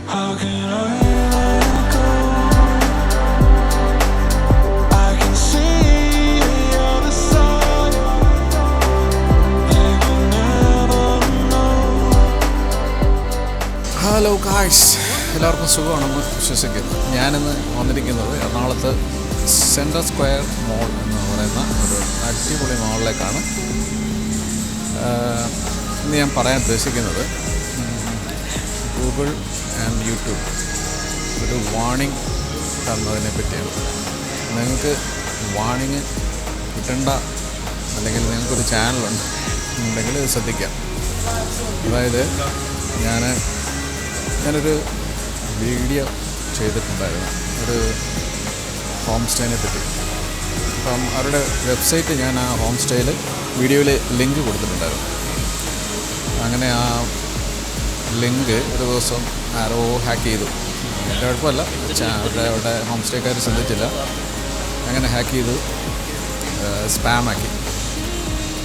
How can I let go? I can see the other side. They will never know. Hello guys, എല്ലാവർക്കും സുഖമാണെന്ന് വിശ്വസിക്കുന്നു. ഞാനിന്ന് വന്നിരിക്കുന്നത് എറണാകുളത്ത് സെൻട്രൽ സ്ക്വയർ മോൾ എന്ന് പറയുന്ന ഒരു അടിപൊളി മോളിലേക്കാണ്. ഇന്ന് ഞാൻ പറയാൻ ഉദ്ദേശിക്കുന്നത് ഗൂഗിൾ ആൻഡ് യൂട്യൂബ് ഒരു വാർണിംഗ് തന്നതിനെ പറ്റിയാണ്. നിങ്ങൾക്ക് വാർണിംഗ് കിട്ടേണ്ട അല്ലെങ്കിൽ നിങ്ങൾക്കൊരു ചാനലുണ്ടെങ്കിൽ ശ്രദ്ധിക്കാം. അതായത് ഞാനൊരു വീഡിയോ ചെയ്തിട്ടുണ്ടായിരുന്നു ഒരു ഹോം സ്റ്റേനെ പറ്റി. അപ്പം അവരുടെ വെബ്സൈറ്റ് ഞാൻ ആ ഹോം സ്റ്റേയിൽ വീഡിയോയിൽ ലിങ്ക് കൊടുത്തിട്ടുണ്ടായിരുന്നു. അങ്ങനെ ആ ലിങ്ക് ഒരു ദിവസം ആരോ ഹാക്ക് ചെയ്തു. എൻ്റെ കുഴപ്പമല്ല, അവരുടെ ഹോം സ്റ്റേക്കാർ ശ്രദ്ധിച്ചില്ല. അങ്ങനെ ഹാക്ക് ചെയ്തു, സ്പാമാക്കി.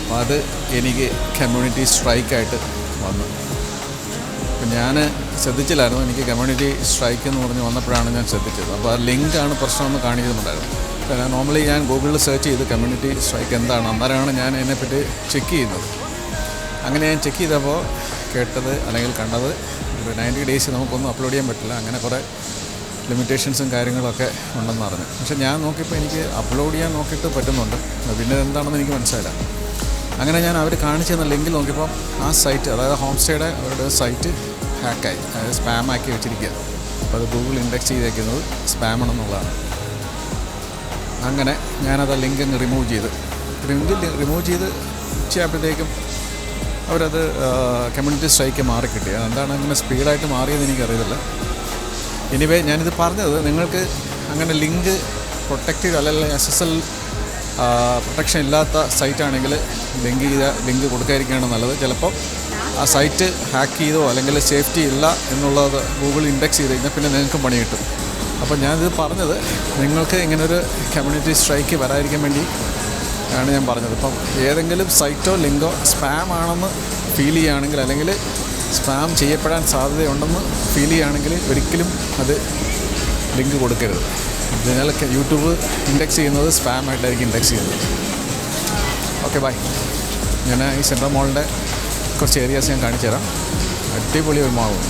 അപ്പോൾ അത് എനിക്ക് കമ്മ്യൂണിറ്റി സ്ട്രൈക്കായിട്ട് വന്നു. അപ്പം ഞാൻ ശ്രദ്ധിച്ചില്ലായിരുന്നു. എനിക്ക് കമ്മ്യൂണിറ്റി സ്ട്രൈക്ക് എന്ന് പറഞ്ഞ് വന്നപ്പോഴാണ് ഞാൻ ശ്രദ്ധിച്ചത്. അപ്പോൾ ആ ലിങ്കാണ് പ്രശ്നമെന്ന് കാണിക്കുന്നുണ്ടായിരുന്നു. അപ്പോൾ നോർമലി ഞാൻ ഗൂഗിളിൽ സെർച്ച് ചെയ്ത് കമ്മ്യൂണിറ്റി സ്ട്രൈക്ക് എന്താണ്, അന്നേരമാണ് ഞാൻ അതിനെപ്പറ്റി ചെക്ക് ചെയ്യുന്നത്. അങ്ങനെ ഞാൻ ചെക്ക് ചെയ്തപ്പോൾ കേട്ടത് അല്ലെങ്കിൽ കണ്ടത് ഒരു 90 ഡേയ്സ് നമുക്കൊന്നും അപ്ലോഡ് ചെയ്യാൻ പറ്റില്ല, അങ്ങനെ കുറേ ലിമിറ്റേഷൻസും കാര്യങ്ങളൊക്കെ ഉണ്ടെന്ന് പറഞ്ഞു. പക്ഷേ ഞാൻ നോക്കിയപ്പോൾ എനിക്ക് അപ്ലോഡ് ചെയ്യാൻ നോക്കിയിട്ട് പറ്റുന്നുണ്ട്. പിന്നെ എന്താണെന്ന് എനിക്ക് മനസ്സിലായില്ല. അങ്ങനെ ഞാൻ അവർ കാണിച്ചു തന്ന ലിങ്കിൽ നോക്കിയപ്പോൾ ആ സൈറ്റ്, അതായത് ഹോം സ്റ്റേയുടെ അവരുടെ സൈറ്റ് ഹാക്കായി, അതായത് സ്പാമാക്കി വെച്ചിരിക്കുക. അപ്പോൾ അത് ഗൂഗിൾ ഇൻഡെക്സ് ചെയ്തേക്കുന്നത് സ്പാമാണെന്നുള്ളതാണ്. അങ്ങനെ ഞാനത് ലിങ്ക് അങ്ങ് റിമൂവ് ചെയ്ത് ഉച്ചയായപ്പോഴത്തേക്കും അവരത് കമ്മ്യൂണിറ്റി സ്ട്രൈക്ക് മാറിക്കിട്ടി. അതെന്താണ് അങ്ങനെ സ്പീഡായിട്ട് മാറിയെന്ന് എനിക്കറിയില്ല. എനിവേ, ഞാനിത് പറഞ്ഞത് നിങ്ങൾക്ക് അങ്ങനെ ലിങ്ക് പ്രൊട്ടക്റ്റഡ് അല്ലെങ്കിൽ SSL പ്രൊട്ടക്ഷൻ ഇല്ലാത്ത സൈറ്റാണെങ്കിൽ ലിങ്ക് കൊടുക്കാതിരിക്കുകയാണ് നല്ലത്. ചിലപ്പോൾ ആ സൈറ്റ് ഹാക്ക് ചെയ്തോ അല്ലെങ്കിൽ സേഫ്റ്റി ഇല്ല എന്നുള്ളത് ഗൂഗിൾ ഇൻഡെക്സ് ചെയ്ത് കഴിഞ്ഞാൽ പിന്നെ നിങ്ങൾക്ക് പണി കിട്ടും. അപ്പോൾ ഞാനിത് പറഞ്ഞത് നിങ്ങൾക്ക് ഇങ്ങനൊരു കമ്മ്യൂണിറ്റി സ്ട്രൈക്ക് വരാതിരിക്കാൻ വേണ്ടി ആണ് ഞാൻ പറഞ്ഞത്. ഇപ്പം ഏതെങ്കിലും സൈറ്റോ ലിങ്കോ സ്പാം ആണെന്ന് ഫീൽ ചെയ്യുകയാണെങ്കിൽ അല്ലെങ്കിൽ സ്പാം ചെയ്യപ്പെടാൻ സാധ്യതയുണ്ടെന്ന് ഫീൽ ചെയ്യുകയാണെങ്കിൽ ഒരിക്കലും അത് ലിങ്ക് കൊടുക്കരുത്. ഇതിനാൽ യൂട്യൂബ് ഇൻഡെക്സ് ചെയ്യുന്നത് സ്പാമായിട്ടായിരിക്കും ഇൻഡെക്സ് ചെയ്യുന്നത്. Okay, bye. ഞാൻ ഈ സെൻട്രൽ മോളിൻ്റെ കുറച്ച് ഏരിയാസ് ഞാൻ കാണിച്ചു തരാം. അടിപൊളി ഒരു മാളുണ്ട്.